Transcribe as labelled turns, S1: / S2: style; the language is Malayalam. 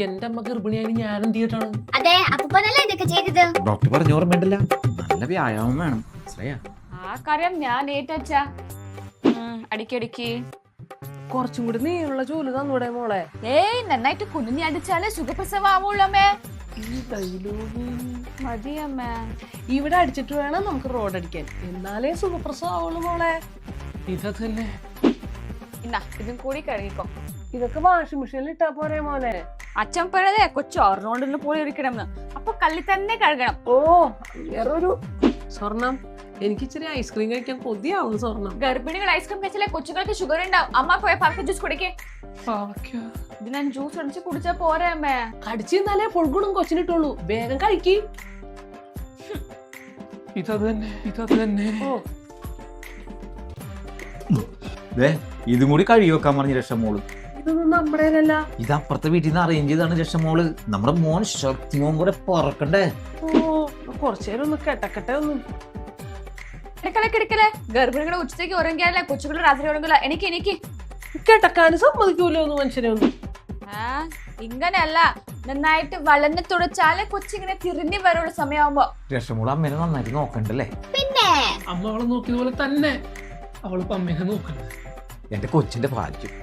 S1: എന്റെ അമ്മ ഗർഭിണിയായി ഞാൻ എന്ത് ചെയ്തിട്ടാണ്?
S2: അതെ അപ്പനല്ലേ ഇതൊക്കെ ചെയ്തത്?
S3: ഡോക്ടർ പറഞ്ഞു ഓർമ്മയുണ്ടല്ല, നല്ല വ്യായാമം വേണം.
S4: ആ കാര്യം ഞാൻ ഏറ്റച്ച. അടിക്കടിക്ക്
S1: കുറച്ചും കൂടി നീയുള്ള ജോലി തന്നൂടെ മോളെ?
S4: ഏയ് നന്നായിട്ട് കുഞ്ഞി അടിച്ചാലേ സുഖപ്രസവം ആവുള്ളമ്മേ. മതിയമ്മേ.
S1: ഇവിടെ അടിച്ചിട്ട് വേണം നമുക്ക് റോഡ് അടിക്കാൻ, എന്നാലേ സുഖപ്രസവം ആവുള്ളൂ മോളെ. ഇതൊക്കെ തന്നെ.
S4: ഇന്നാ ഇതും കൂടി കഴുകിക്കോ.
S1: ഇതൊക്കെ വാഷിംഗ് മെഷീനിൽ ഇട്ടാ പോരെ മോനെ?
S4: അച്ഛൻ പറയതേ കൊച്ചു ഓർണോണ്ടിന് പോലെ ഇരിക്കണം. അപ്പൊ കല്ലിൽ തന്നെ കഴുകണം.
S1: ഓ വേറൊരു സ്വർണം, എനിക്ക് ഇച്ചിരി ഐസ്ക്രീം കഴിക്കാൻ കൊതിയാവുന്നു. സ്വർണം
S4: ഗർഭിണികൾ ഐസ്ക്രീം കഴിച്ചാലേ കൊച്ചുകൾക്ക് ഷുഗർ ഉണ്ടാവും. അമ്മ പോയ പാക്ക ജ്യൂസ് കുടിക്കേ. ഇത് ഞാൻ ജ്യൂസ് അടിച്ച് കുടിച്ചാ പോരെ അമ്മേ?
S1: കടിച്ചു തിന്നാലേ പൊൾഗുണം കൊച്ചിനിട്ടുള്ളൂ. വേഗം കഴിക്ക്.
S3: ഇതും കൂടി കഴുകി വെക്കാൻ പറഞ്ഞു രക്ഷമോള്.
S1: ഇതൊന്നും നമ്മുടേതല്ല.
S3: ഇത് അപ്പുറത്തെ വീട്ടിൽ നിന്ന് അറേഞ്ച് ചെയ്താണ് രക്ഷമോള്. നമ്മുടെ മോൻ ശക്തിമോൻ കൂടെ പറക്കണ്ടേ.
S1: ഓ കുറച്ചേരം ഒന്ന് കെട്ടക്കട്ടെ. ഒന്നും
S4: കിടക്കലേ ഗർഭിണികളെ ഉച്ചത്തേക്ക് ഉറങ്ങിയാലേ കൊച്ചുകൾ രാത്രി ഉറങ്ങില്ല. എനിക്ക്
S1: കെട്ടക്കാനും സമ്മതിക്കൂലോ ഒന്ന് മനുഷ്യനെ ഒന്നും.
S4: ഇങ്ങനെയല്ല, നന്നായിട്ട് വളഞ്ഞു തുടച്ചാലേ കൊച്ചിങ്ങനെ തിരിഞ്ഞു വരുള്ള സമയമാകുമ്പോ.
S3: രക്ഷമോള് അമ്മേനെ നന്നായിട്ട് നോക്കണ്ടല്ലേ?
S2: പിന്നെ
S1: അമ്മ അവളെ നോക്കിയതുപോലെ തന്നെ അവളിപ്പോ അമ്മേനെ നോക്കണ്ട.
S3: എന്റെ കൊച്ചിന്റെ ഭാഗ്യം.